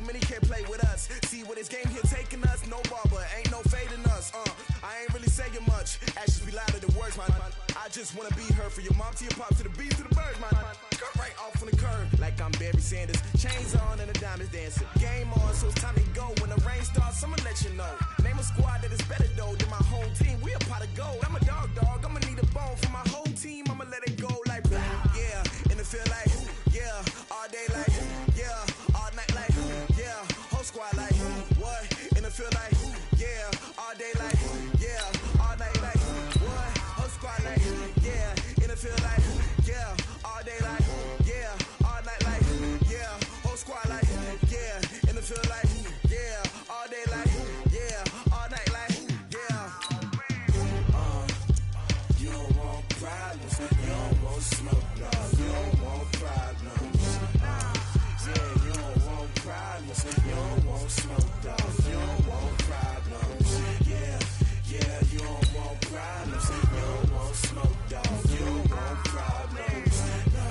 many can't play with us. See where this game here taking us, no barber, ain't no fading us. I ain't really saying much, actions be louder than words, man. I just wanna be her for your mom to your pop to the beat to the birds, man. Cut right off on the curb, like I'm Barry Sanders. Chains on and the diamonds dancing. Game on, so it's time to go. When the rain starts, I'ma let you know. Name a squad that is better though than my whole team. We a pot of gold. I'm a dog, I'ma need a bone for my whole team. I'ma let it go like, yeah, and it feel like, yeah, all day like, yeah, all night like, yeah, whole squad like, what? And it feel like, yeah, all day like, yeah, all night like, what? Whole squad like, yeah, and it feel like, yeah, all day like, yeah, all night like, yeah, whole squad like, yeah, and it feel like, yeah, all day like, yeah, all night like, yeah. You don't want problems, you don't want smoke, no, you don't want problems. Yeah, you don't want problems, you don't want smoke, dog, you don't want problems. Yeah, yeah, you don't want problems, you don't want smoke, dog, you don't want problems. No,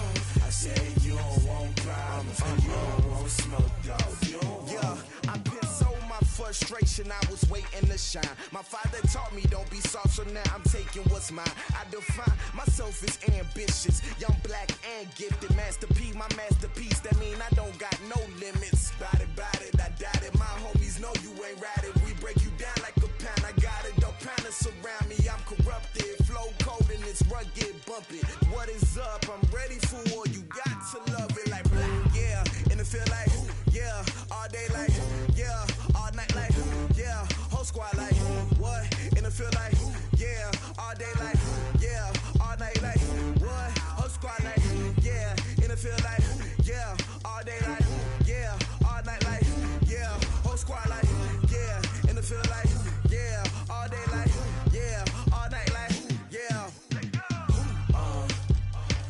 I say you don't want problems, you don't want smoke, dog, you don't want. Yeah, I've been so my frustration, I was waiting to shine. My father taught me don't be soft, so now I'm taking what's mine. I define myself as ambitious, young, black, and gifted. Master P, my masterpiece, that mean I don't got no limits. Bout it, I doubt it. My homies know you ain't ratted. We break you down like a pound, I got it. Don't pound surround me, I'm corrupted. Flow cold and it's rugged, bump it. What is up? I'm ready for war. You got to love it like black, yeah. And it feel like, yeah, all day like, yeah, all night like, yeah, whole squad like, what? And it feel like, yeah, all day like, yeah, all night like, what? Whole squad like, yeah, and it feel like, yeah, all day like, yeah, all night like, yeah, whole squad like, yeah, and it feel like, yeah, all day like, yeah, all night like, yeah.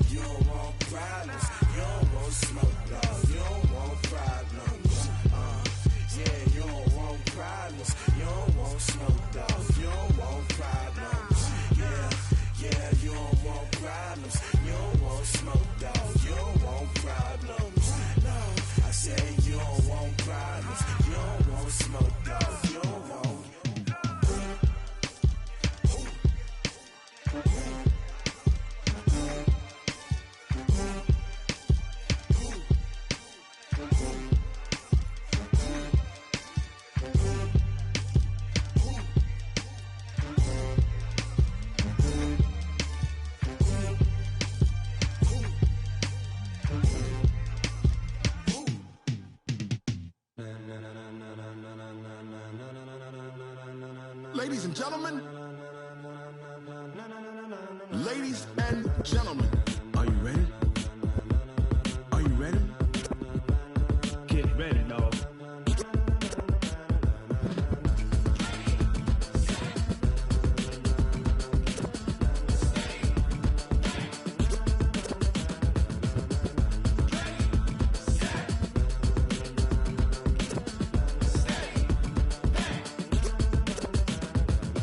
You don't want problems, you don't want smoke, dog, you don't want problems. Yeah, you don't want problems, you don't want smoke, dog, you don't want problems. Yeah, yeah, you don't want problems, you don't want smoke, dog, you don't want problems. No, I say you don't want problems, you don't want smoke, dog, you don't want. Ladies and gentlemen, ladies and gentlemen, are you ready? Are you ready? Get ready, dog.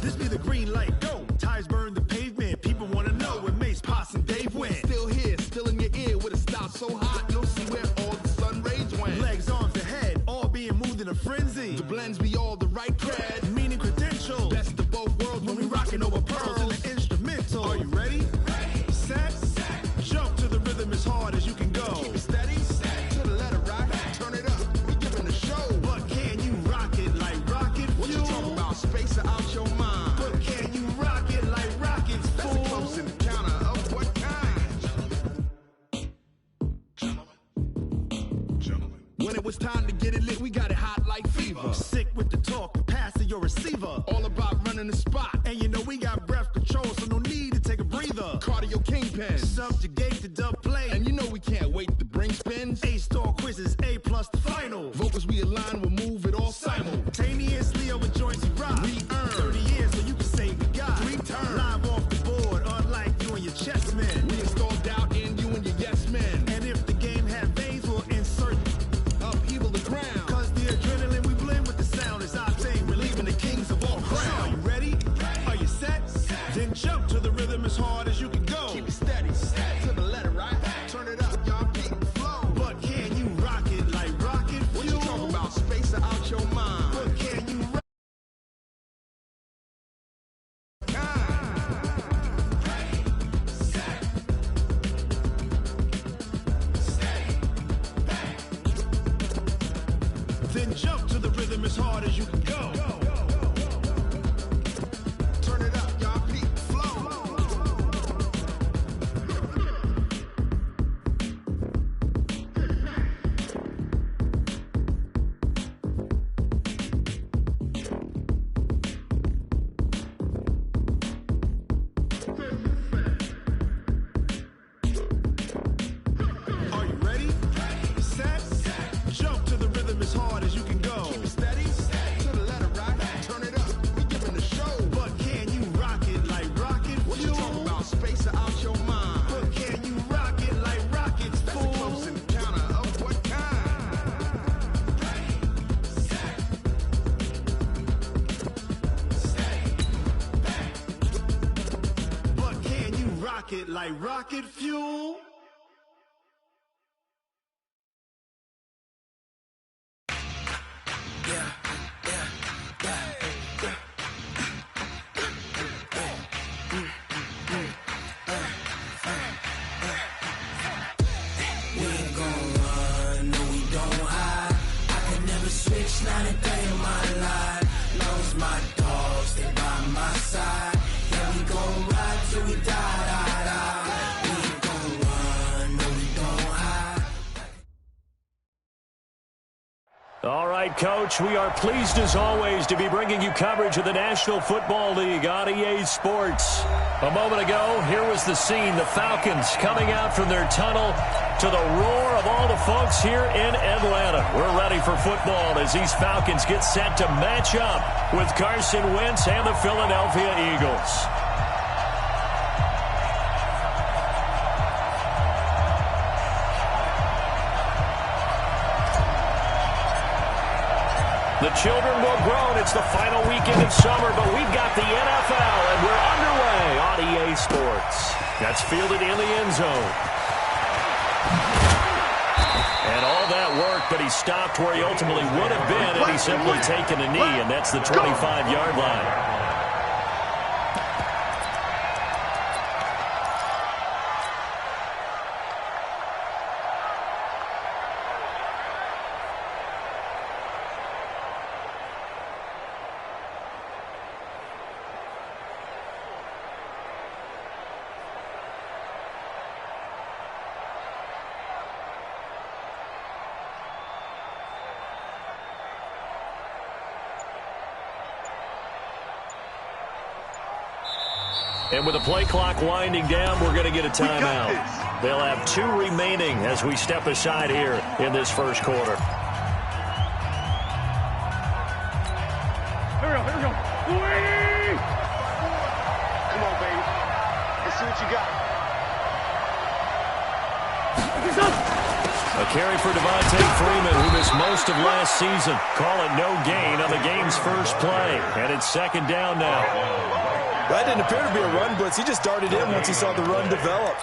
This be the green light, go. Tires burn the pavement. People wanna know where Mace, Poss, and Dave went. Still here, still in your ear with a style so hot, you'll see where all the sun rays went. Legs, arms, and head, all being moved in a frenzy. The blends be all the right cred, Meaning credentials. best of both worlds when we rockin' over pearls and pearls. the instrumental. Are you ready? Set, jump to the rhythm as hard as you can go. Keep it steady, to the letter rock, turn it up, we giving the show. But can you rock it like rocket What you fuel? talking about? Space or out your mind? But can you rock it like rockets, That's a fool? close encounter of what kind? When it was time to get it lit, we got it hot like fever. Sick with the talk, passing your receiver. All about running the spot. And you know we got breath control, so no need to take a breather. Cardio kingpin. Subjugate the dub play. And you know we can't wait to bring spins. A-star quizzes, A+ the final. Vocals we align, we'll move it all Simultaneously over joints we rock. We earn 30 years so you can say we got 3 turns. Live off the board, unlike you and your chess men. We install doubt in you and your yes men. And if the game had veins, we'll insert Upheaval the ground. Cause the adrenaline we blend with the sound is our thing, relieving the kings of all So, crowns. Are you ready? Are you set? Then jump to the rhythm as hard as you can go. Keep it steady, to the Then jump to the rhythm as hard as you can go. Turn it up, y'all. Peak flow. Are you ready? Set. Jump to the rhythm as hard as you can go. Keep it steady. To the letter, right? Turn it up. We giving the show. But can you rock it like rocket fuel? What you talking about? Space or out your mind? But can you rock it like rockets, fool? That's a close encounter of what kind? But can you rock it like rocket fuel? We ain't gon' run, no we don't hide. I can never switch, not a day in my life. Long as my dogs stay by my side. Yeah, we gon' ride till we die, die, die. We ain't gon' run, no we don't hide. All right, Coach, we are pleased as always to be bringing you coverage of the National Football League on EA Sports. A moment ago, here was the scene, the Falcons coming out from their tunnel to the roar of all the folks here in Atlanta. We're ready for football as these Falcons get set to match up with Carson Wentz and the Philadelphia Eagles. The children will groan. It's the final weekend of summer, but we've got the NFL, and we're underway on EA Sports. That's fielded in the end zone. And all that work, but he stopped where he ultimately would have been had he simply taken a knee, and that's the 25-yard line. And with the play clock winding down, we're going to get a timeout. They'll have 2 remaining as we step aside here in this first quarter. Here we go, here we go. Whee! Come on, baby. Let's see what you got. A carry for Devontae Freeman, who missed most of last season. Call it no gain on the game's first play. And it's second down now. That didn't appear to be a run blitz. He just darted in once he saw the run develop.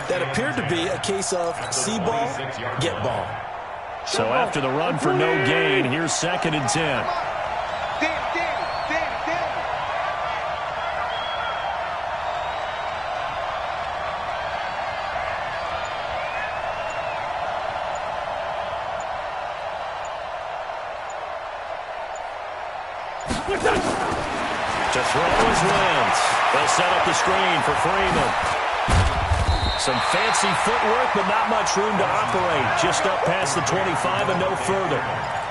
That appeared to be a case of see ball, get ball. So after the run for no gain, here's second and 10. To throw is Wentz. They'll set up the screen for Freeman. Some fancy footwork, but not much room to operate. Just up past the 25 and no further.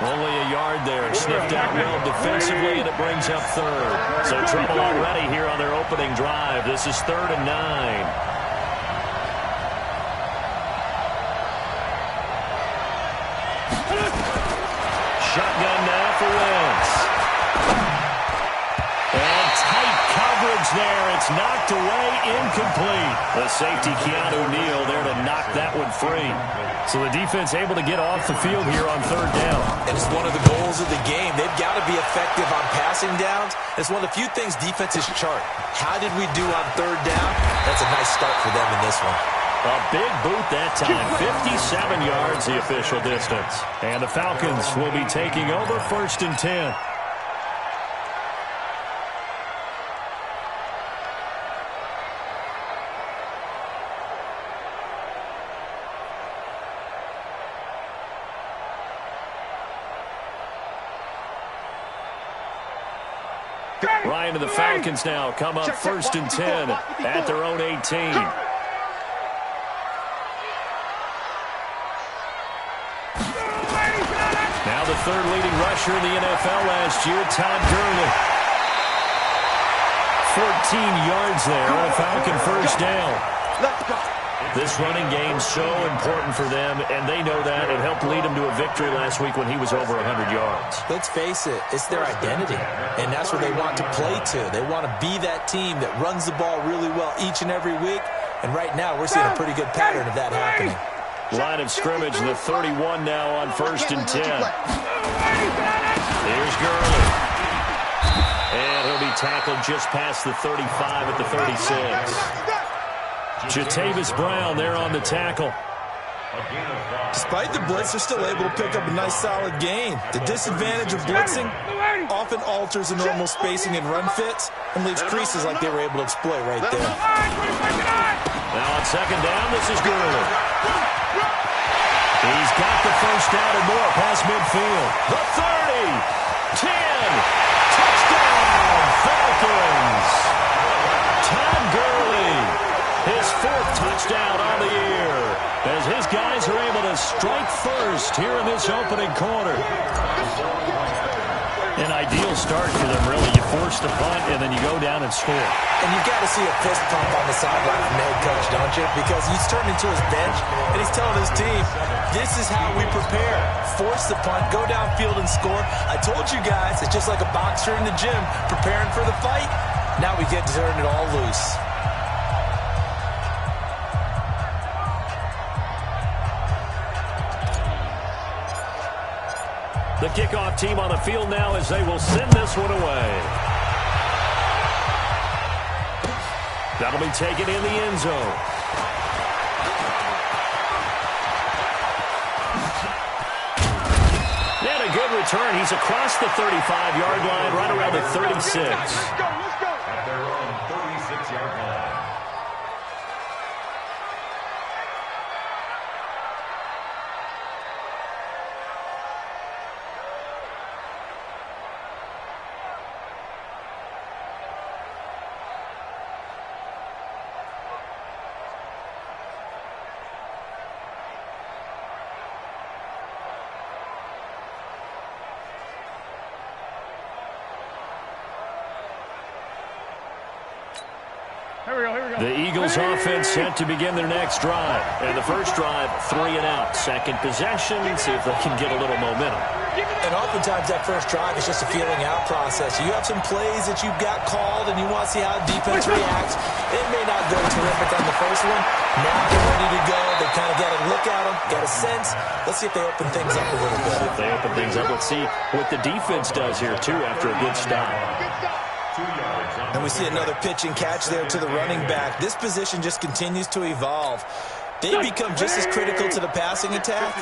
Only a yard there. Sniffed out well defensively, and it brings up third. So trouble already here on their opening drive. This is 3rd and 9. Shotgun now for Wentz. And tight coverage there. It's knocked away, incomplete. The safety, Keanu Neal, there to knock that one free. So the defense able to get off the field here on 3rd down. And it's one of the goals of the game. They've got to be effective on passing downs. It's one of the few things defenses chart. How did we do on 3rd down? That's a nice start for them in this one. A big boot that time. 57 yards the official distance. And the Falcons will be taking over 1st and 10. Ryan and the Falcons now come up 1st and 10 at their own 18. Now the third leading rusher in the NFL last year, Todd Gurley. 14 yards there, a Falcon first down. This running game's so important for them, and they know that. It helped lead them to a victory last week when he was over 100 yards. Let's face it, it's their identity, and that's what they want to play to. They want to be that team that runs the ball really well each and every week, and right now we're seeing a pretty good pattern of that happening. Line of scrimmage, the 31 now on 1st and 10. Here's Gurley. And he'll be tackled just past the 35 at the 36. Jatavis Brown there on the tackle. Despite the blitz, they're still able to pick up a nice solid gain. The disadvantage of blitzing often alters the normal spacing and run fits and leaves creases like they were able to exploit right there. Now on 2nd down, this is Gurley. He's got the first down and more past midfield. The 30, 10, touchdown, Falcons. Todd Gurley, his 4th touchdown on the year, as his guys are able to strike first here in this opening quarter. An ideal start for them, really. You force the punt, and then you go down and score. And you've got to see a fist pump on the sideline from the head coach, don't you? Because he's turned into his bench, and he's telling his team, this is how we prepare. Force the punt, go downfield and score. I told you guys, it's just like a boxer in the gym preparing for the fight. Now we get to turn it all loose. The kickoff team on the field now as they will send this one away. That'll be taken in the end zone. And a good return. He's across the 35-yard line, right around the 36. At their own 36-yard line. The Eagles offense set to begin their next drive. And the first drive, 3 and out. Second possession, see if they can get a little momentum. And oftentimes that first drive is just a feeling out process. You have some plays that you've got called and you want to see how defense reacts. It may not go terrific on the first one. Now they're ready to go. They kind of got a look at them, got a sense. Let's see if they open things up a little bit. If they open things up, let's see what the defense does here, too, after a good stop. And we see another pitch and catch there to the running back. This position just continues to evolve. They become just as critical to the passing attack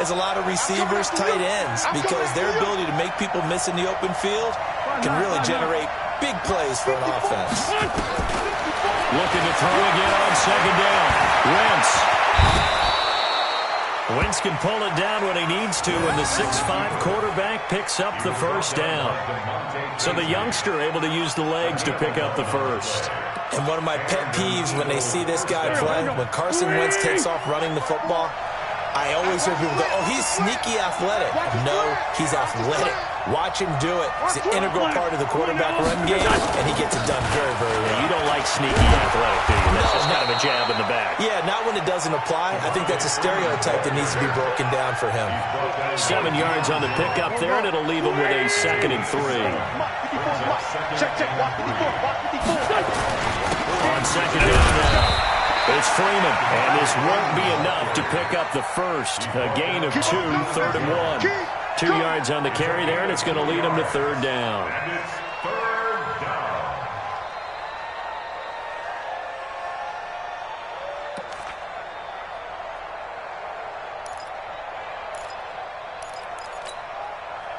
as a lot of receivers, tight ends, because their ability to make people miss in the open field can really generate big plays for an offense. Looking to throw again on 2nd down. Wentz can pull it down when he needs to, and the 6'5" quarterback picks up the first down. So the youngster able to use the legs to pick up the first. And one of my pet peeves when they see this guy play, when Carson Wentz takes off running the football, I always hear people go, oh, he's sneaky athletic. No, he's athletic. Watch him do it. It's an integral part of the quarterback run game, and he gets it done very, very well. You don't like sneaky athletic, do you? That's just kind of a jab in the back. Yeah, not when it doesn't apply. I think that's a stereotype that needs to be broken down for him. 7 yards on the pickup there, and it'll leave him with a 2nd and 3. On 2nd down now. It's Freeman, and this won't be enough to pick up the first. A gain of 2, 3rd and 1. 2 yards on the carry there, and it's going to lead him to 3rd down. And it's 3rd down.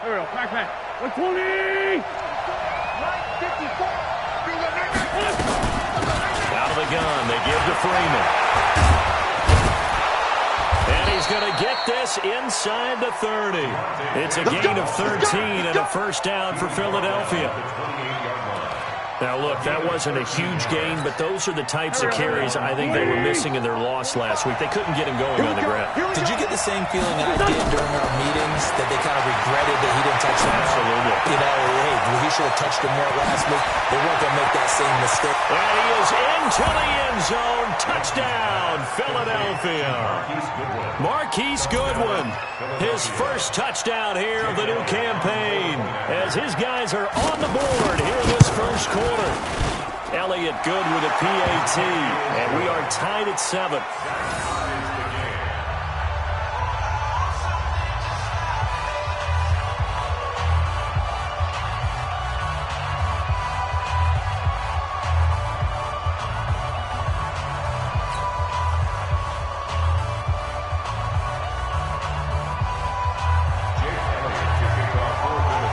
Here we go, back. 120! Out of the gun, they give to Freeman. And he's is going to get this inside the 30. It's a gain of 13 and a first down for Philadelphia. Now, look, that wasn't a huge gain, but those are the types of carries I think they were missing in their loss last week. They couldn't get him going on the ground. Did you get the same feeling I did during our meetings, that they kind of regretted that he didn't touch him? Absolutely. You know, hey, he should have touched him more last week. They weren't going to make that same mistake. And he is into the end zone. Touchdown, Philadelphia. Marquise Goodwin, his first touchdown here of the new campaign, as his guys are on the board here in this first quarter. Elliott Good with a PAT, and we are tied at 7.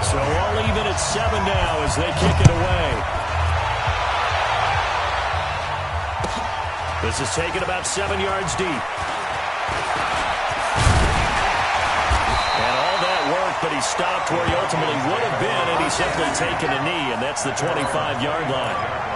So all even at 7 now as they kick it away. This is taken about 7 yards deep. And all that work, but he stopped where he ultimately would have been, and he's simply taken a knee, and that's the 25-yard line.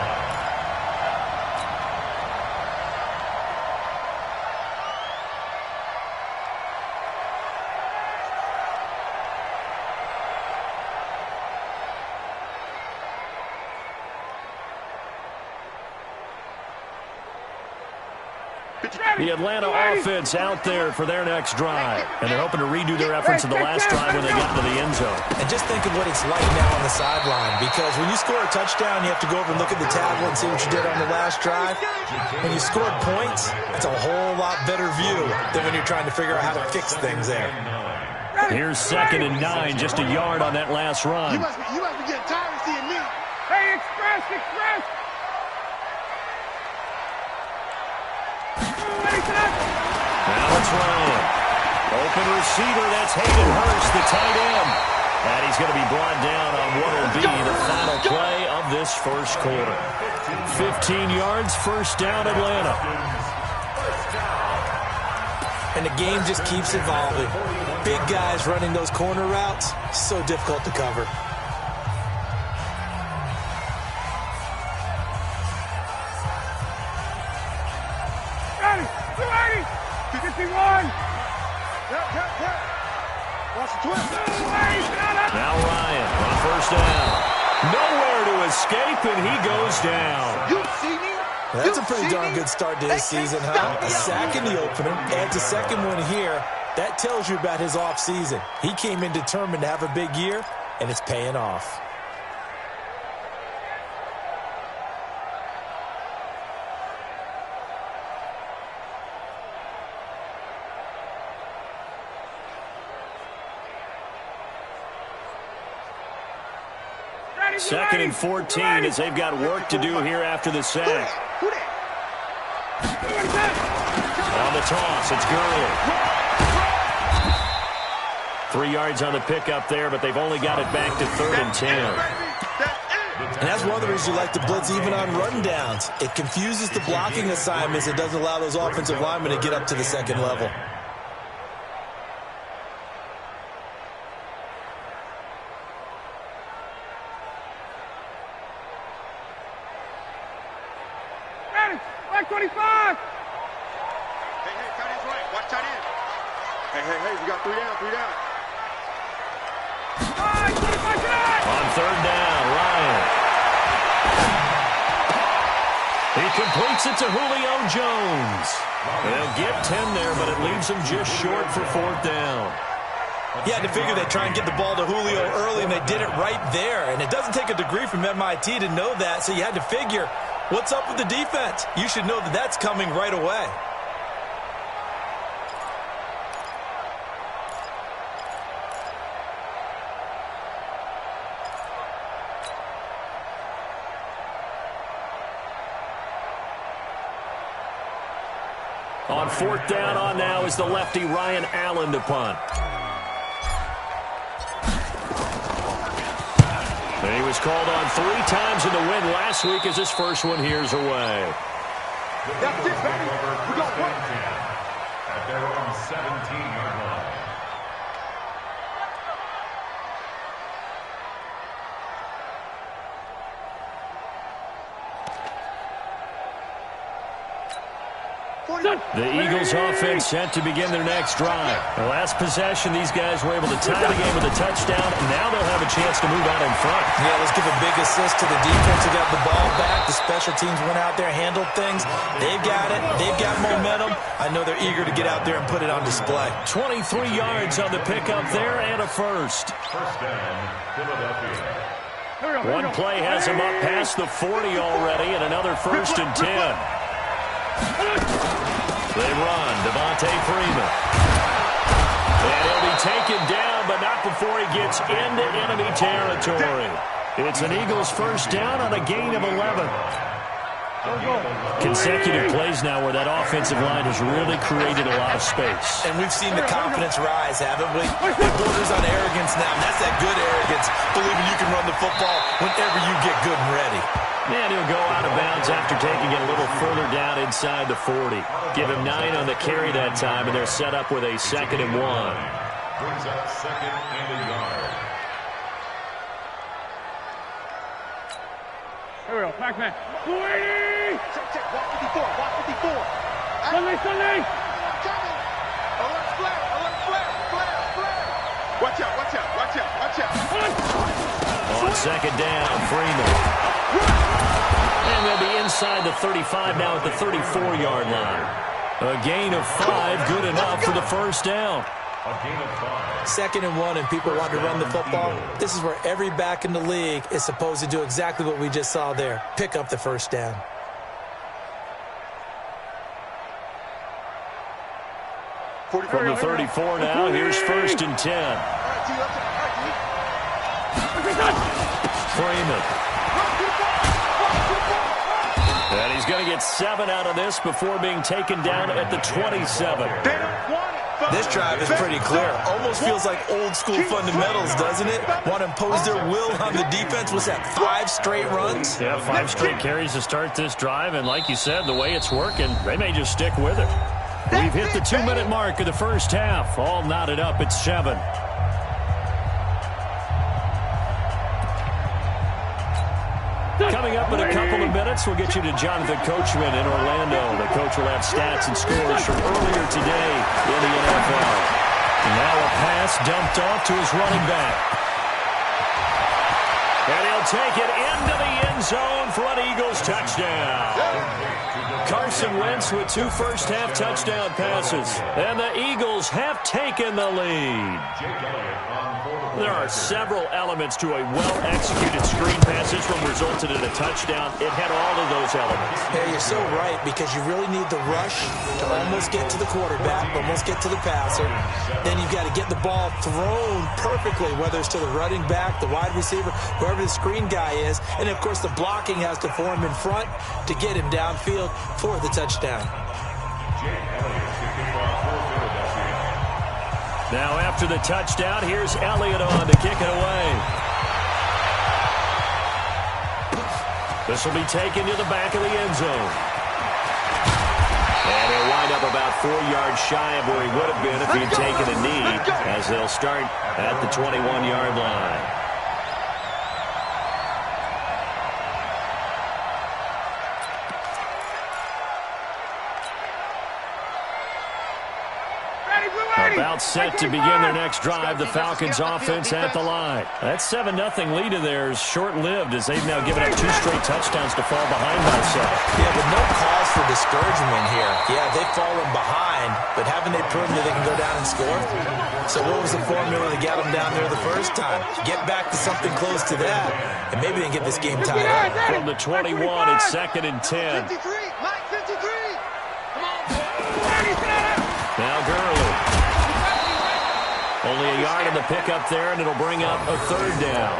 The Atlanta offense out there for their next drive. And they're hoping to redo their efforts in the last drive when they got into the end zone. And just think of what it's like now on the sideline. Because when you score a touchdown, you have to go over and look at the table and see what you did on the last drive. When you scored points, it's a whole lot better view than when you're trying to figure out how to fix things there. Here's 2nd and 9, just a yard on that last run. You must be getting tired of seeing me. Hey, express! Now it's Ryan. Open receiver, that's Hayden Hurst, the tight end. And he's going to be brought down on what will be the final play of this first quarter. 15 yards, first down, Atlanta. And the game just keeps evolving. Big guys running those corner routes, so difficult to cover. Now Ryan on first down. Nowhere to escape, and he goes down. You see me? That's a pretty darn good start to his season, huh? A sack in the opener, adds a second one here. That tells you about his offseason. He came in determined to have a big year, and it's paying off. Second and 14 as they've got work to do here after the sack. On the toss, it's Gurley. 3 yards on the pickup there, but they've only got it back to 3rd and 10. And that's one of the reasons you like to blitz even on run downs. It confuses the blocking assignments. It doesn't allow those offensive linemen to get up to the second level. Back 25! Hey, tight end's right. Watch tight end. Hey, we got 3 down. On 3rd down, Ryan. He completes it to Julio Jones. They'll get 10 there, but it leaves them just short for 4th down. You had to figure they'd try and get the ball to Julio early, and they did it right there. And it doesn't take a degree from MIT to know that, so you had to figure, what's up with the defense? You should know that that's coming right away. On 4th down on now is the lefty Ryan Allen to punt. And he was called on 3 times in the win last week as his first one here's away. That's it, baby. We got 1. 17-yard line. The Eagles offense set to begin their next drive. The last possession, these guys were able to tie the game with a touchdown, and now they'll have a chance to move out in front. Yeah, let's give a big assist to the defense who got the ball back. The special teams went out there, handled things. They've got it. They've got momentum. I know they're eager to get out there and put it on display. 23 yards on the pickup there and a first. First down, Philadelphia. One play has him up past the 40 already, and another first and 10. They run, Devontae Freeman. And he'll be taken down, but not before he gets into enemy territory. It's an Eagles first down on a gain of 11. Consecutive plays now where that offensive line has really created a lot of space. And we've seen the confidence rise, haven't we? It borders on arrogance now, and that's that good arrogance, believing you can run the football whenever you get good and ready. And he'll go out of bounds after taking it a little further down inside the 40. Give him 9 on the carry that time, and they're set up with a 2nd and 1. Brings up 2nd and a yard. Here we go, Pac-Man. 280! Check, walk 54, walk 54. Sunday! Alert flare. Watch out. On 2nd down, Freeman. And they'll be inside the 35 now at the 34-yard line. A gain of 5, good enough for the first down. A gain of 5. 2nd and 1, and people want to run the football. This is where every back in the league is supposed to do exactly what we just saw there. Pick up the first down. From the 34 now, here's 1st and 10. Freeman. And he's going to get 7 out of this before being taken down at the 27. This drive is pretty clear. Almost feels like old school fundamentals, doesn't it? Want to impose their will on the defense. Was that 5 straight runs? Yeah, 5 straight carries to start this drive. And like you said, the way it's working, they may just stick with it. We've hit the 2-minute mark of the first half. All knotted up at 7. Coming up in a couple of minutes, we'll get you to Jonathan Coachman in Orlando. The coach will have stats and scores from earlier today in the NFL. And now a pass dumped off to his running back. And he'll take it into the end zone for an Eagles touchdown. Carson Wentz with 2 first-half touchdown passes. And the Eagles have taken the lead. There are several elements to a well-executed screen pass. This one resulted in a touchdown. It had all of those elements. Yeah, you're so right, because you really need the rush to almost get to the quarterback, almost get to the passer. Then you've got to get the ball thrown perfectly, whether it's to the running back, the wide receiver, whoever the screen guy is. And, of course, the blocking has to form in front to get him downfield for the touchdown. Now after the touchdown, here's Elliott on to kick it away. This will be taken to the back of the end zone. And he'll wind up about 4 yards shy of where he would have been if he'd taken a knee, as they'll start at the 21-yard line. About set to begin their next drive. The Falcons offense at the line. That 7-0 lead of theirs short-lived, as they've now given up 2 straight touchdowns to fall behind by 7. Yeah, but no cause for discouragement here. Yeah, they've fallen behind, but haven't they proven that they can go down and score? So what was the formula that got them down there the first time? Get back to something close to that, and maybe they can get this game tied up. From the 21, it's 2nd and 10. 53, Mike 53. Come on. Now Gurley. Only a yard in the pickup there, and it'll bring up a 3rd down.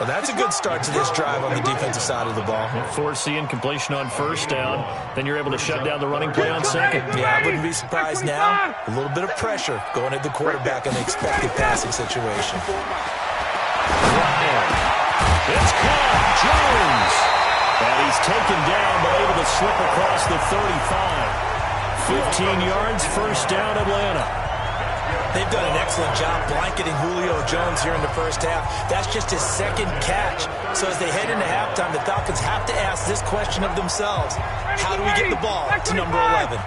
Well, that's a good start to this drive on the defensive side of the ball. Force the incompletion on 1st down. Then you're able to shut down the running play on 2nd. Yeah, I wouldn't be surprised now. A little bit of pressure going at the quarterback in the expected passing situation. It's caught. Jones. And he's taken down, but able to slip across the 35. 15 yards, first down, Atlanta. They've done an excellent job blanketing Julio Jones here in the first half. That's just his second catch. So as they head into halftime, the Falcons have to ask this question of themselves. How do we get the ball to number 11?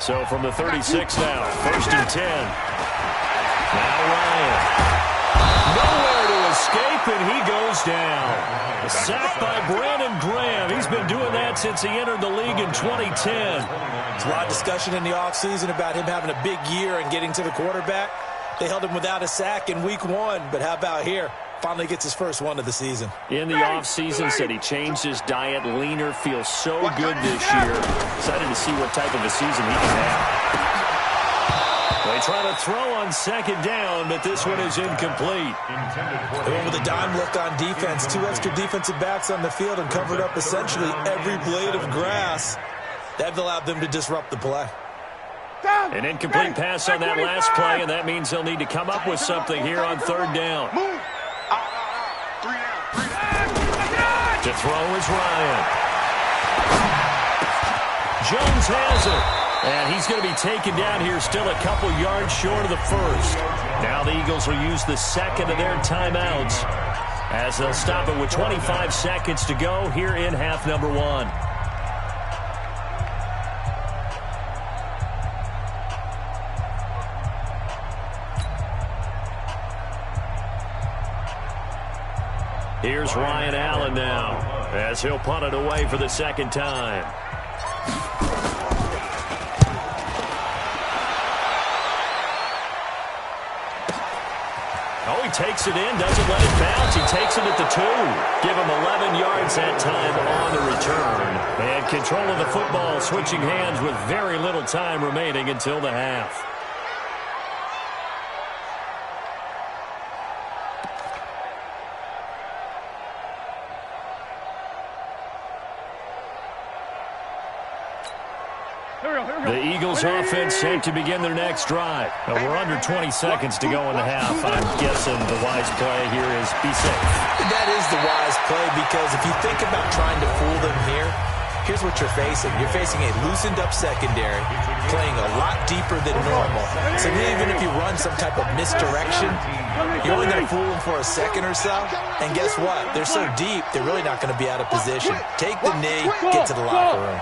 So from the 36 now, first and 10. Now Ryan. Nowhere to escape, and he goes down. A sack by Brandon Graham. He's been doing that since he entered the league in 2010. There's a lot of discussion in the offseason about him having a big year and getting to the quarterback. They held him without a sack in week 1, but how about here? Finally gets his first one of the season. In the offseason, said he changed his diet, leaner, feels so good this year. Excited to see what type of a season he can have. They try to throw on second down, but this one is incomplete. They went with a dime look on defense. 2 extra defensive backs on the field and covered up essentially every blade of grass. That allowed them to disrupt the play. An incomplete pass on that last play, and that means they'll need to come up with something here on third down. To throw is Ryan. Jones has it. And he's going to be taken down here, still a couple yards short of the first. Now the Eagles will use the second of their timeouts as they'll stop it with 25 seconds to go here in half number 1. Here's Ryan Allen now as he'll punt it away for the second time. Oh, he takes it in, doesn't let it bounce. He takes it at the 2. Give him 11 yards that time on the return. And control of the football, switching hands with very little time remaining until the half. The Eagles offense set to begin their next drive. Now we're under 20 seconds to go in the half. I'm guessing the wise play here is be safe. That is the wise play, because if you think about trying to fool them here, here's what you're facing. You're facing a loosened up secondary, playing a lot deeper than normal. So even if you run some type of misdirection, you're only going to fool them for a second or so. And guess what? They're so deep, they're really not going to be out of position. Take the knee, get to the locker room.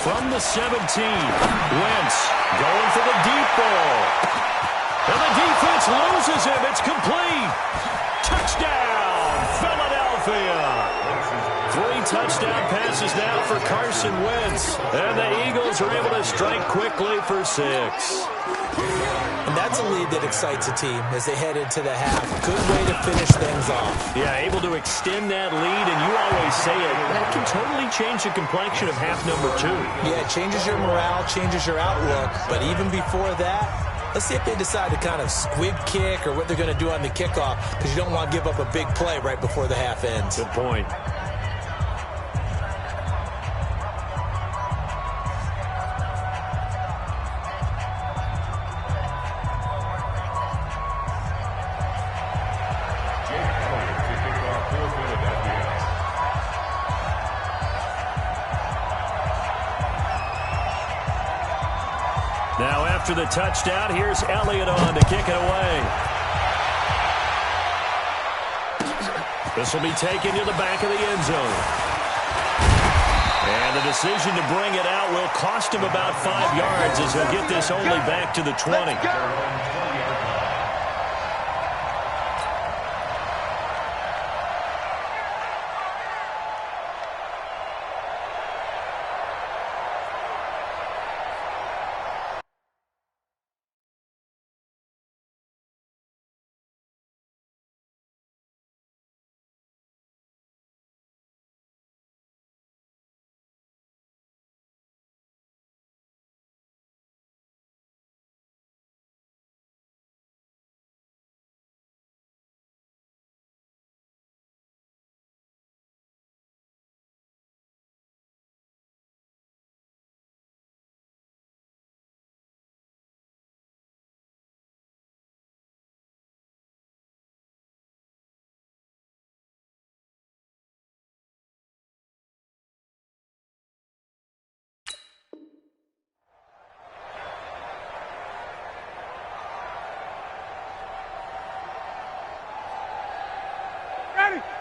From the 17, Wentz going for the deep ball. And the defense loses him. It's complete. Touchdown, Philadelphia. 3 touchdown passes now for Carson Wentz. And the Eagles are able to strike quickly for 6. And that's a lead that excites a team as they head into the half. Good way to finish things off. Yeah, able to extend that lead, and you always say it, that can totally change the complexion of half number 2. Yeah, it changes your morale, changes your outlook. But even before that, let's see if they decide to kind of squib kick or what they're going to do on the kickoff, because you don't want to give up a big play right before the half ends. Good point. Now after the touchdown, here's Elliott on to kick it away. This will be taken to the back of the end zone. And the decision to bring it out will cost him about 5 yards as he'll get this only back to the 20.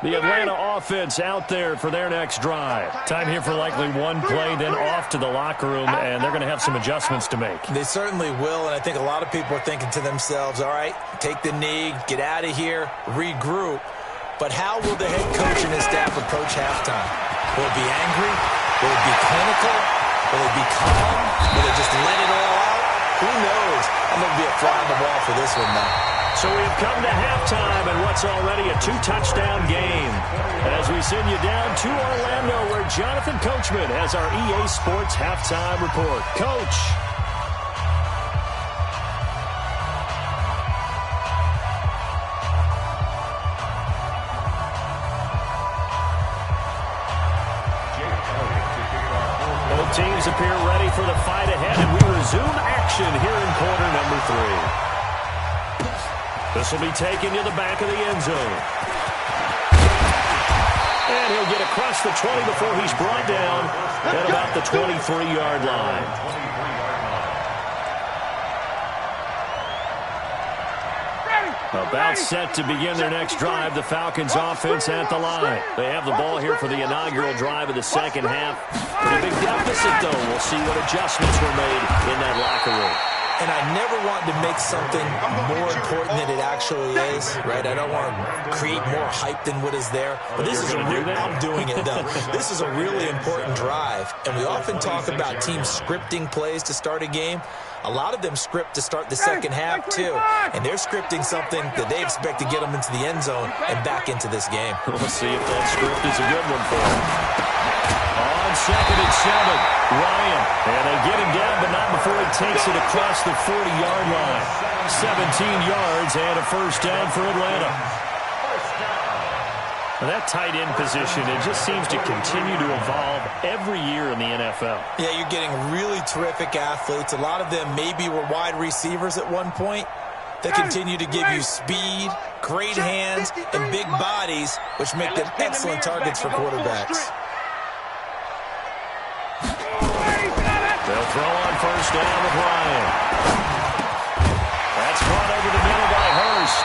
The Atlanta offense out there for their next drive. Time here for likely one play, then off to the locker room, and they're going to have some adjustments to make. They certainly will, and I think a lot of people are thinking to themselves, all right, take the knee, get out of here, regroup. But how will the head coach and his staff approach halftime? Will it be angry? Will it be clinical? Will it be calm? Will it just let it all out? Who knows? I'm going to be a fly on the wall for this one, though. So we've come to halftime and what's already a 2-touchdown game. As we send you down to Orlando, where Jonathan Coachman has our EA Sports halftime report. Coach. Both teams appear ready for the fight ahead, and we resume action here in quarter number 3. This will be taken to the back of the end zone. And he'll get across the 20 before he's brought down at about the 23-yard line. About set to begin their next drive, the Falcons offense at the line. They have the ball here for the inaugural drive of the second half. Pretty big deficit, though. We'll see what adjustments were made in that locker room. And I never want to make something more important than it actually is, right? I don't want to create more hype than what is there. But this is I'm doing it, though. This is a really important drive. And we often talk about teams scripting plays to start a game. A lot of them script to start the second half, too. And they're scripting something that they expect to get them into the end zone and back into this game. We'll see if that script is a good one for them. On 2nd and 7, Ryan. And they get him down, but not before he takes it across the 40-yard line. 17 yards and a first down for Atlanta. Well, that tight end position, it just seems to continue to evolve every year in the NFL. Yeah, you're getting really terrific athletes. A lot of them maybe were wide receivers at one point. They continue to give you speed, great hands, and big bodies, which make them excellent targets for quarterbacks. They'll throw on first down with Ryan. That's caught over the middle by Hurst.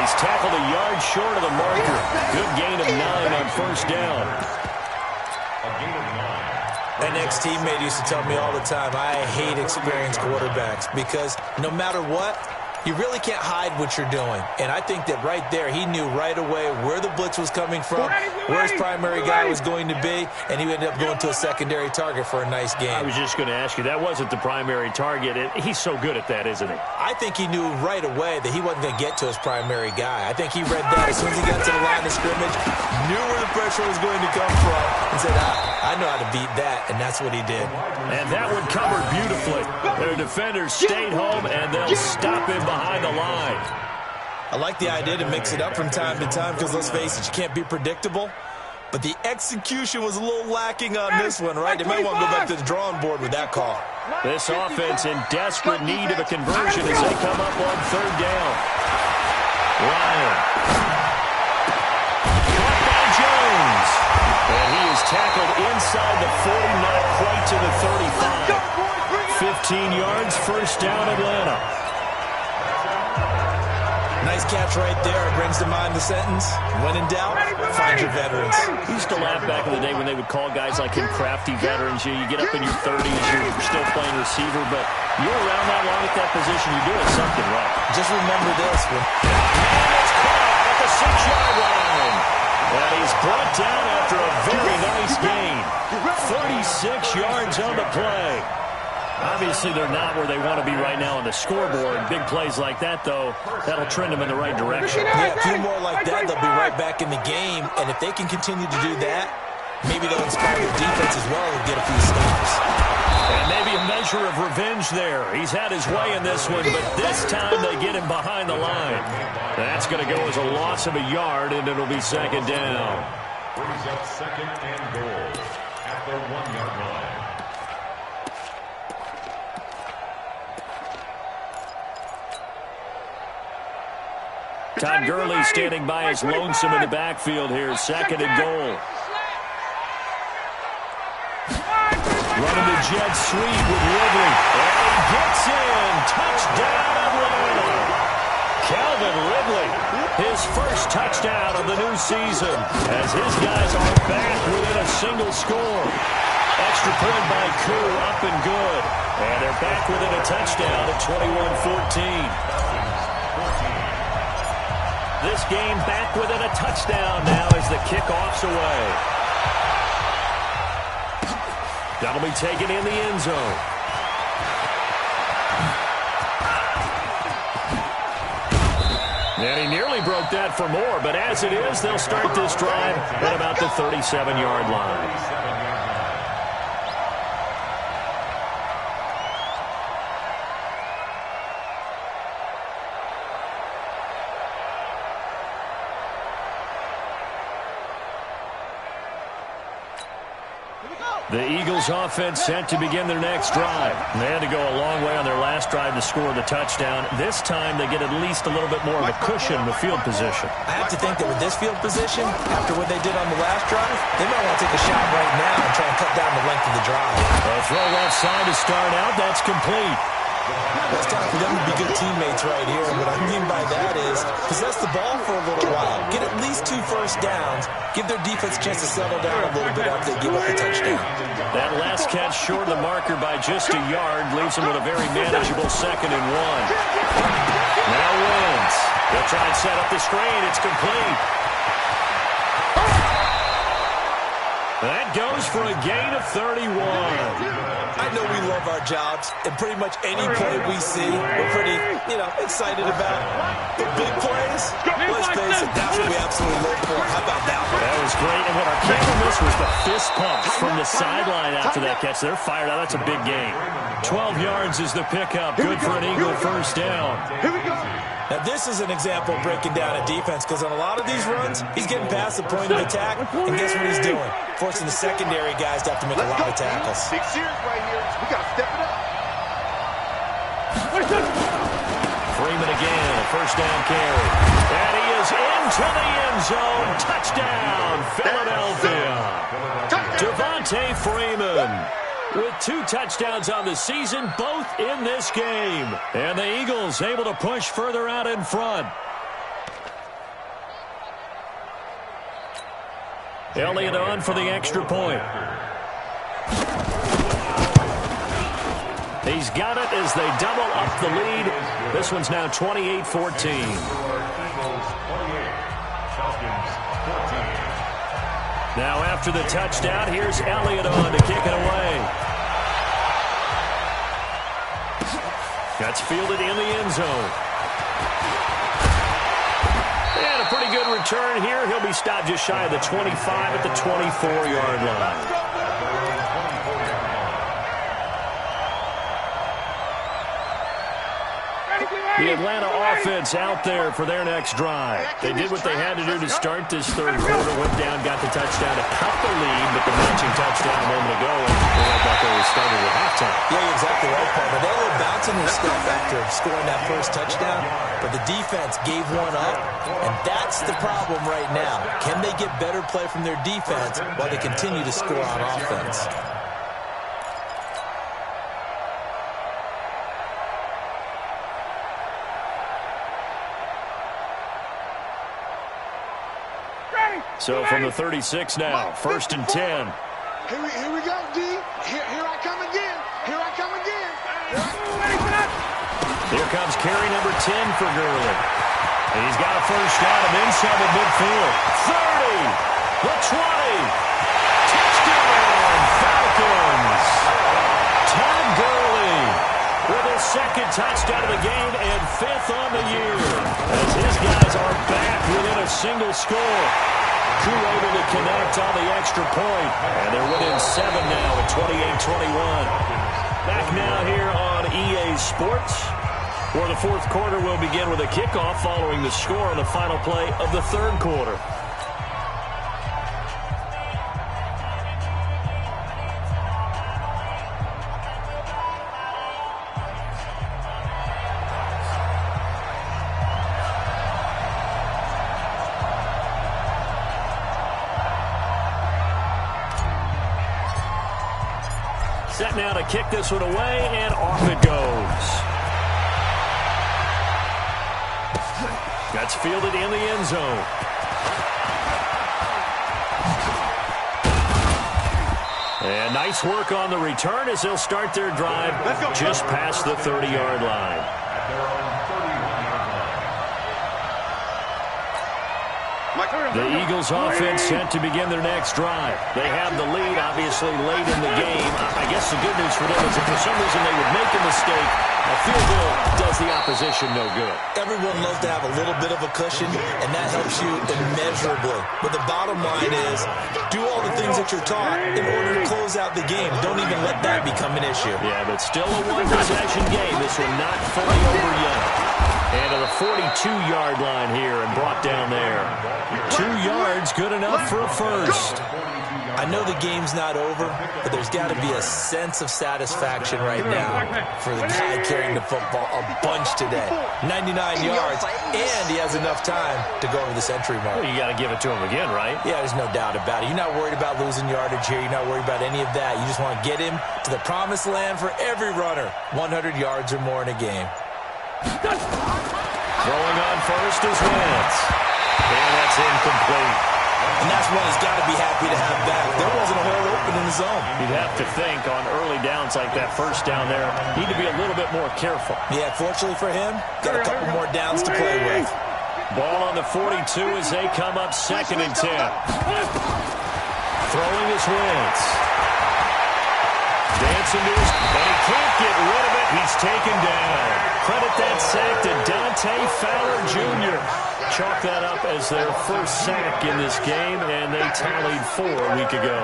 He's tackled a yard short of the marker. Good gain of 9 on first down. An ex-teammate used to tell me all the time, I hate experienced quarterbacks because no matter what, you really can't hide what you're doing. And I think that right there, he knew right away where the blitz was coming from, where his primary guy was going to be, and he ended up going to a secondary target for a nice game. I was just going to ask you, that wasn't the primary target. He's so good at that, isn't he? I think he knew right away that he wasn't going to get to his primary guy. I think he read that as soon as he got to the line of scrimmage, knew where the pressure was going to come from, and said, I know how to beat that, and that's what he did. And that one covered beautifully. Their defenders stayed home, and they'll stop him behind the line. I like the idea to mix it up from time to time because, let's face it, you can't be predictable. But the execution was a little lacking on this one, right? They might want to go back to the drawing board with that call. This offense in desperate need of a conversion as they come up on third down. Ryan. Caught by Jones. And he is tackled inside the 40, not quite to the 35. 15 yards, first down, Atlanta. Nice catch right there. It brings to mind the sentence, when in doubt, find your veterans. We used to laugh back in the day when they would call guys like him crafty veterans. You get up in your 30s, you're still playing receiver, but you're around that long at that position, you're doing something right. Just remember this. And it's caught at the 6-yard line. And he's brought down after a very nice gain. 36 yards on the play. Obviously, they're not where they want to be right now on the scoreboard. Big plays like that, though, that'll trend them in the right direction. Yeah, a few more like that, they'll be right back in the game. And if they can continue to do that, maybe they'll inspire their defense as well and get a few stops. And maybe a measure of revenge there. He's had his way in this one, but this time they get him behind the line. That's going to go as a loss of a yard, and it'll be second down. Brings up second and goal at the 1-yard line. Todd Gurley standing by as lonesome in the backfield here. Second and goal. Running the jet sweep with Ridley. And he gets in. Touchdown, Atlanta. Calvin Ridley. His first first touchdown of the new season as his guys are back within a single score. Extra point by Koo, up and good. And they're back within a touchdown at 21-14. This game back within a touchdown now as the kickoff's away. That'll be taken in the end zone. And he nearly broke that for more, but as it is, they'll start this drive at about the 37-yard line. The Eagles offense set to begin their next drive. They had to go a long way on their last drive to score the touchdown. This time they get at least a little bit more of a cushion with field position. I have to think that with this field position, after what they did on the last drive, they might want to take a shot right now and try and cut down the length of the drive. A throw left side to start out. That's complete. It's time for them to be good teammates right here. And what I mean by that is possess the ball for a little while. Get at least 2 first downs. Give their defense a chance to settle down a little bit after they give up the touchdown. That last catch short of the marker by just a yard leaves them with a very manageable 2nd and 1. Now Wentz. They'll try and set up the screen. It's complete. That goes for a gain of 31. I know we love our jobs, and pretty much any play we see, we're pretty, excited about. The big plays, let's face it, that's what we absolutely live for. How about that one? That was great, and what our camera missed was the fist pumps from the sideline after that catch. They're fired out. That's a big gain. 12 yards is the pickup. Good for an Eagle first down. Here we go. Now, this is an example of breaking down a defense, because on a lot of these runs, he's getting past the point of attack, and guess what he's doing? Forcing the secondary guys to have to make a lot of tackles. Big series right here. We got to step it up. Freeman again, a first down carry. And he is into the end zone. Touchdown, Philadelphia. Devontae Freeman with 2 touchdowns on the season, both in this game. And the Eagles able to push further out in front. Elliott on for the extra point. He's got it as they double up the lead. This one's now 28-14. Now after the touchdown, here's Elliott on to kick it away. That's fielded in the end zone. And a pretty good return here. He'll be stopped just shy of the 25 at the 24-yard line. The Atlanta offense out there for their next drive. They did what they had to do to start this third quarter. Went down, got the touchdown to cut the lead, but the matching touchdown a moment ago, and they right back where we started at halftime. Yeah, you're exactly right, Paul. But they were bouncing their stuff after scoring that first touchdown, but the defense gave one up, and that's the problem right now. Can they get better play from their defense while they continue to score on offense? So from the 36 now, 1st and 10. Here we go, D. Here I come again. Here I come again. Here comes carry number 10 for Gurley. And he's got a first down and inside the midfield. 30, the 20. Touchdown, Falcons. Todd Gurley with his 2nd touchdown of the game and 5th on the year. As his guys are back within a single score. Koo able to connect on the extra point. And they're within 7 now at 28-21. Back now here on EA Sports, where the 4th quarter will begin with a kickoff following the score on the final play of the 3rd quarter. Set now to kick this one away, and off it goes. That's fielded in the end zone. And nice work on the return as they'll start their drive just past the 30-yard line. The Eagles offense set to begin their next drive. They have the lead, obviously, late in the game. I guess the good news for them is if for some reason they would make a mistake, a field goal does the opposition no good. Everyone loves to have a little bit of a cushion, and that helps you immeasurably. But the bottom line is, do all the things that you're taught in order to close out the game. Don't even let that become an issue. Yeah, but still a one-possession game. This one not fully over yet. And to the 42-yard line here and brought down there. 2 yards, good enough for a first. I know the game's not over, but there's got to be a sense of satisfaction right now for the guy carrying the football a bunch today. 99 yards, and he has enough time to go over the century mark. Well, you got to give it to him again, right? Yeah, there's no doubt about it. You're not worried about losing yardage here. You're not worried about any of that. You just want to get him to the promised land for every runner. 100 yards or more in a game. Throwing on first is Wentz. And that's incomplete. And that's one he's got to be happy to have back. There wasn't a hole open in the zone. You'd have to think on early downs like that first down there, need to be a little bit more careful. Yeah, fortunately for him, got a couple more downs to play with. Ball on the 42 as they come up 2nd and 10. Throwing is Wentz. Dancing to his, and he can't get rid of it. He's taken down. Credit that sack to Dante Fowler Jr. Chalk that up as their first sack in this game, and they tallied 4 a week ago.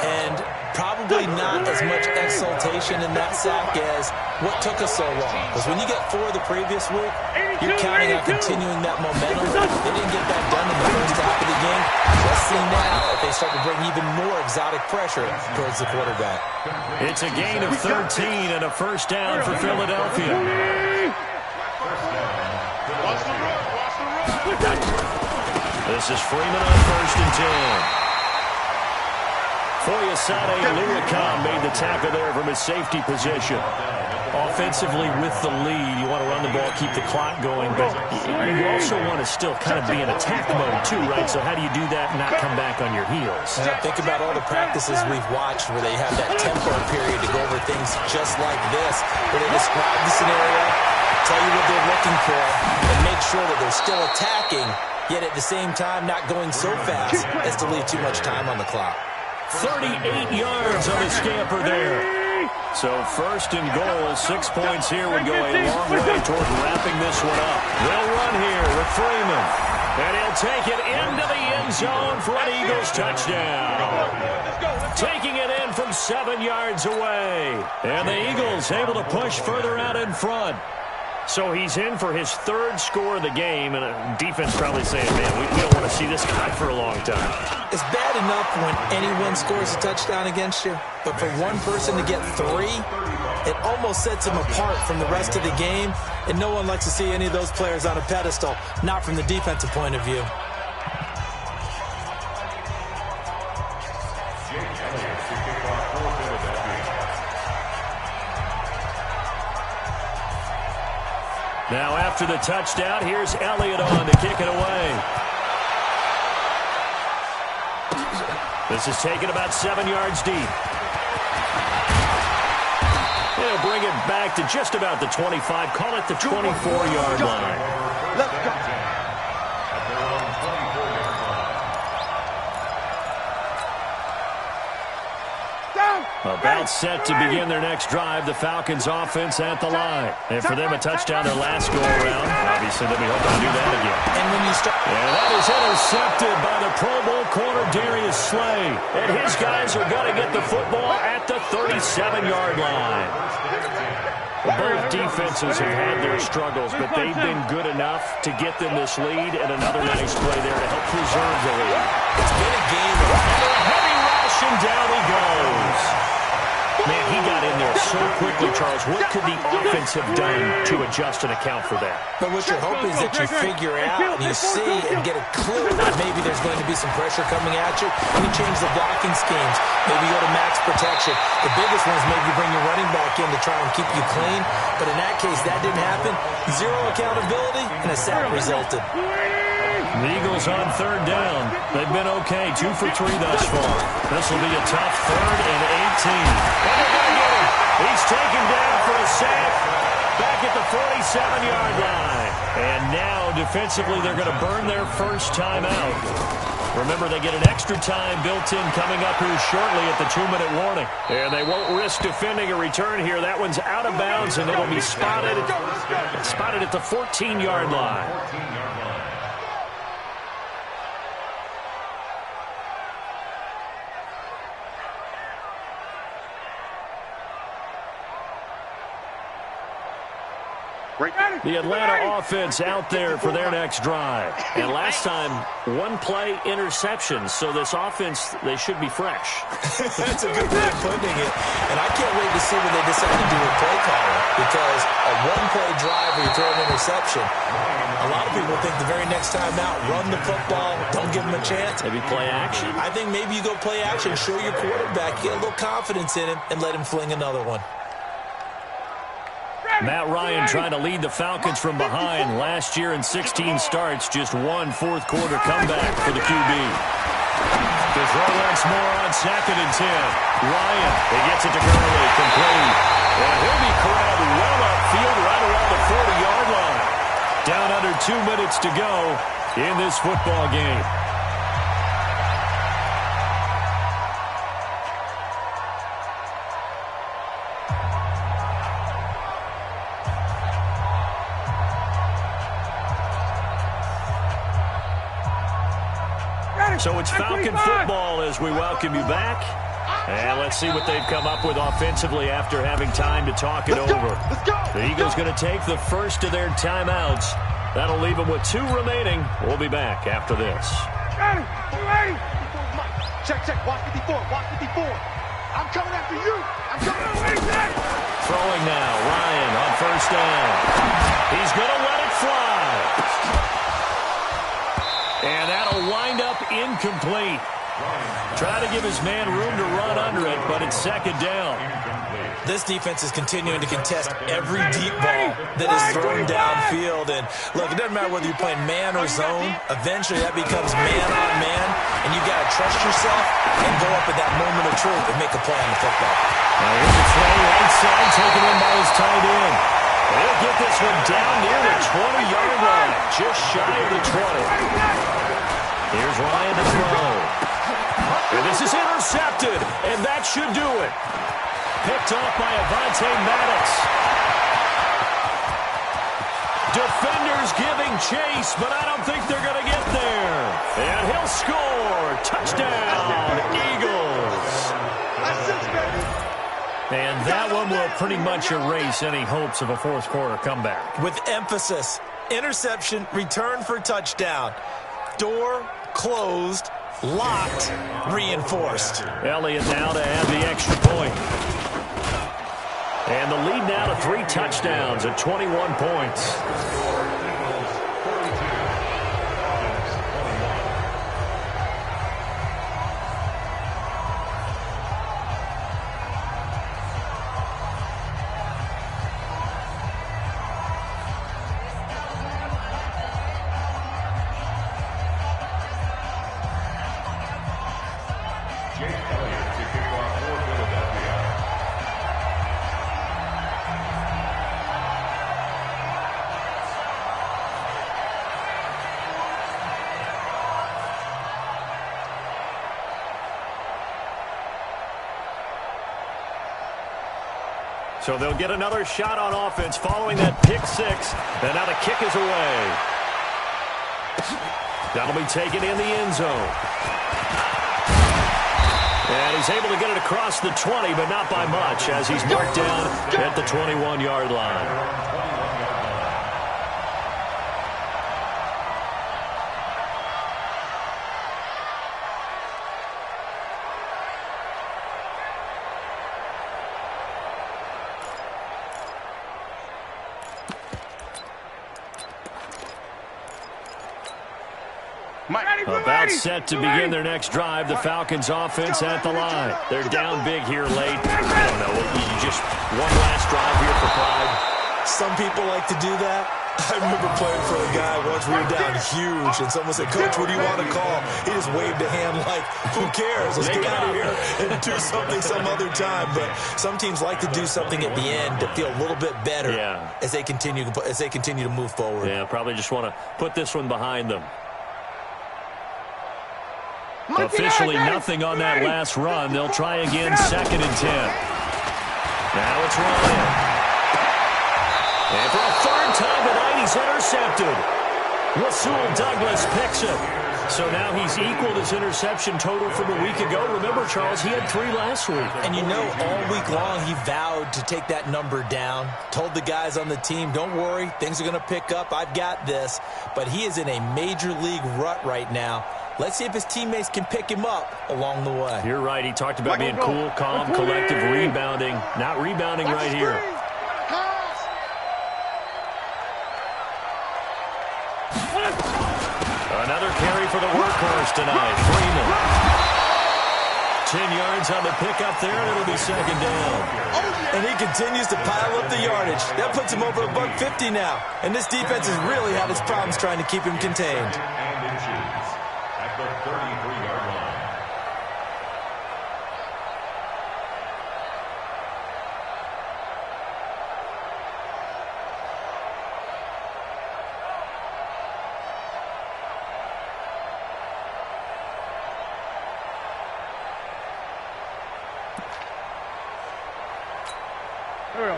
And probably not as much exultation in that sack as what took us so long. Because when you get 4 the previous week, you're counting on continuing that momentum. They didn't get that done in the first half of the game. Let's see now if they start to bring even more exotic pressure towards the quarterback. It's a gain of 13 and a first down for Philadelphia. This is Freeman on 1st and 10. Foyesade Luakam made the tackle there from his safety position. Offensively with the lead, you want to run the ball, keep the clock going, but you also want to still kind of be in attack mode too, right? So how do you do that and not come back on your heels? And think about all the practices we've watched where they have that tempo period to go over things just like this, where they describe the scenario, tell you what they're looking for, and make sure that they're still attacking, yet at the same time not going so fast as to leave too much time on the clock. 38 yards on the scamper there. So 1st and goal, 6 points here would go a long way toward wrapping this one up. They'll run here with Freeman. And he'll take it into the end zone for an Eagles touchdown. Taking it in from 7 yards away. And the Eagles able to push further out in front. So he's in for his 3rd score of the game, and a defense probably saying, man, we don't want to see this guy for a long time. It's bad enough when anyone scores a touchdown against you, but for one person to get 3, it almost sets him apart from the rest of the game, and no one likes to see any of those players on a pedestal, not from the defensive point of view. Now after the touchdown, here's Elliott on to kick it away. This is taken about 7 yards deep. They'll bring it back to just about the 25. Call it the 24-yard line. Let's go. About set to begin their next drive, the Falcons offense at the line. And for them, a touchdown their last go-around. Obviously, they'll be hoping to do that again. And when you start... And that is intercepted by the Pro Bowl corner, Darius Slay. And his guys are going to get the football at the 37-yard line. Both defenses have had their struggles, but they've been good enough to get them this lead, and another nice play there to help preserve the lead. It's been a game of... And a heavy rush, and down he goes. Man, he got in there so quickly, Charles. What could the offense have done to adjust and account for that? But what you're hoping is that you figure out and you see and get a clue that maybe there's going to be some pressure coming at you. You change the blocking schemes. Maybe go to max protection. The biggest one is maybe bring your running back in to try and keep you clean. But in that case, that didn't happen. 0 accountability, and a sack resulted. The Eagles on third down. They've been okay, 2 for 3 thus far. This will be a tough 3rd and 18. And they're going to get him. He's taken down for a sack back at the 47-yard line. And now, defensively, they're going to burn their first time out. Remember, they get an extra time built in coming up here shortly at the 2-minute warning. And they won't risk defending a return here. That one's out of bounds, and it'll be spotted at the 14-yard line. The Atlanta offense out there for their next drive. And last time, 1-play interception. So this offense, they should be fresh. That's a good way of putting it. And I can't wait to see what they decide to do with play calling. Because a 1-play drive where you throw an interception, a lot of people think the very next time out, run the football, don't give them a chance. Maybe play action. I think maybe you go play action, show your quarterback, get a little confidence in him, and let him fling another one. Matt Ryan trying to lead the Falcons from behind. Last year in 16 starts, just 1 fourth-quarter comeback for the QB. To throw once more on 2nd and 10. Ryan, he gets it to Gurley, complete. And he'll be corralled well upfield right around the 40-yard line. Down under 2 minutes to go in this football game. So it's Falcon football as we welcome you back. And let's see what they've come up with offensively after having time to talk it over. The Eagles going to take the first of their timeouts. That'll leave them with 2 remaining. We'll be back after this. Check, watch 54, watch 54. I'm coming after you. I'm coming after you. Throwing now, Ryan on first down. He's going to let it fly. And that'll wind up incomplete. Try to give his man room to run under it, but it's 2nd down. This defense is continuing to contest every deep ball that is thrown downfield. And look, it doesn't matter whether you're playing man or zone. Eventually, that becomes man on man, and you've got to trust yourself and go up at that moment of truth and make a play on the football. Now here's a throw right side, taken in by his tight end. He'll get this one down near the 20-yard line, just shy of the 20. Here's Ryan to throw. And this is intercepted, and that should do it. Picked off by Avonte Maddox. Defenders giving chase, but I don't think they're going to get there. And he'll score. Touchdown, Eagles. And that one will pretty much erase any hopes of a fourth-quarter comeback. With emphasis, interception, return for touchdown. Door closed, locked, reinforced. Elliott now to add the extra point. And the lead now to 3 touchdowns at 21 points. So they'll get another shot on offense following that pick 6. And now the kick is away. That'll be taken in the end zone. And he's able to get it across the 20, but not by much, as he's marked down at the 21-yard line. About set to begin their next drive. The Falcons offense at the line. They're down big here late. I don't know. You just one last drive here for pride. Some people like to do that. I remember playing for a guy once. We were down huge, and someone said, "Coach, what do you want to call?" He just waved a hand like, "Who cares? Let's get out of here and do something some other time." But some teams like to do something at the end to feel a little bit better as they continue to move forward. Yeah, probably just want to put this one behind them. Officially nothing on that last run. They'll try again, 2nd and 10. Now it's Ryan. And for a 3rd time tonight, he's intercepted. Rasul Douglas picks it. So now he's equaled his interception total from a week ago. Remember, Charles, he had 3 last week. And you know, all week long he vowed to take that number down. Told the guys on the team, don't worry, things are going to pick up. I've got this. But he is in a major league rut right now. Let's see if his teammates can pick him up along the way. You're right. He talked about being cool, calm, collective, rebounding. Not rebounding right here. Another carry for the workhorse tonight. Freeman. 10 yards on the pickup there, and it'll be 2nd down. And he continues to pile up the yardage. That puts him over $150 now. And this defense has really had its problems trying to keep him contained. At the 33-yard line.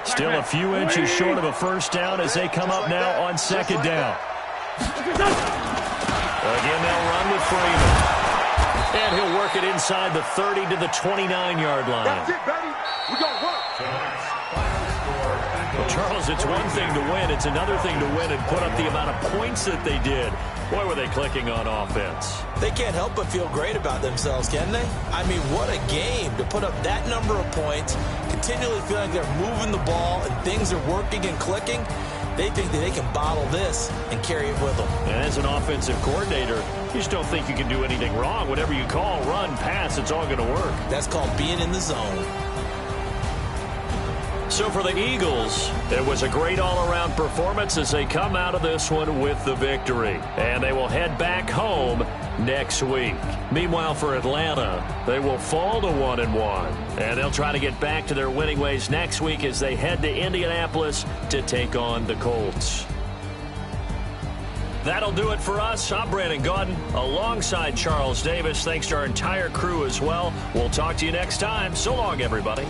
Still a few inches short of a 1st down as they come up now on 2nd down. Again, they'll run with Freeman. And he'll work it inside the 30 to the 29-yard line. That's it, baby. We got work. Well, Charles, it's one thing to win. It's another thing to win and put up the amount of points that they did. Boy, were they clicking on offense. They can't help but feel great about themselves, can they? I mean, what a game to put up that number of points, continually feeling like they're moving the ball and things are working and clicking. They think that they can bottle this and carry it with them. And as an offensive coordinator, you just don't think you can do anything wrong. Whatever you call, run, pass, it's all going to work. That's called being in the zone. So for the Eagles, it was a great all-around performance as they come out of this one with the victory. And they will head back home next week. Meanwhile, for Atlanta, they will fall to 1-1. And they'll try to get back to their winning ways next week as they head to Indianapolis to take on the Colts. That'll do it for us. I'm Brandon Gaudin alongside Charles Davis. Thanks to our entire crew as well. We'll talk to you next time. So long, everybody.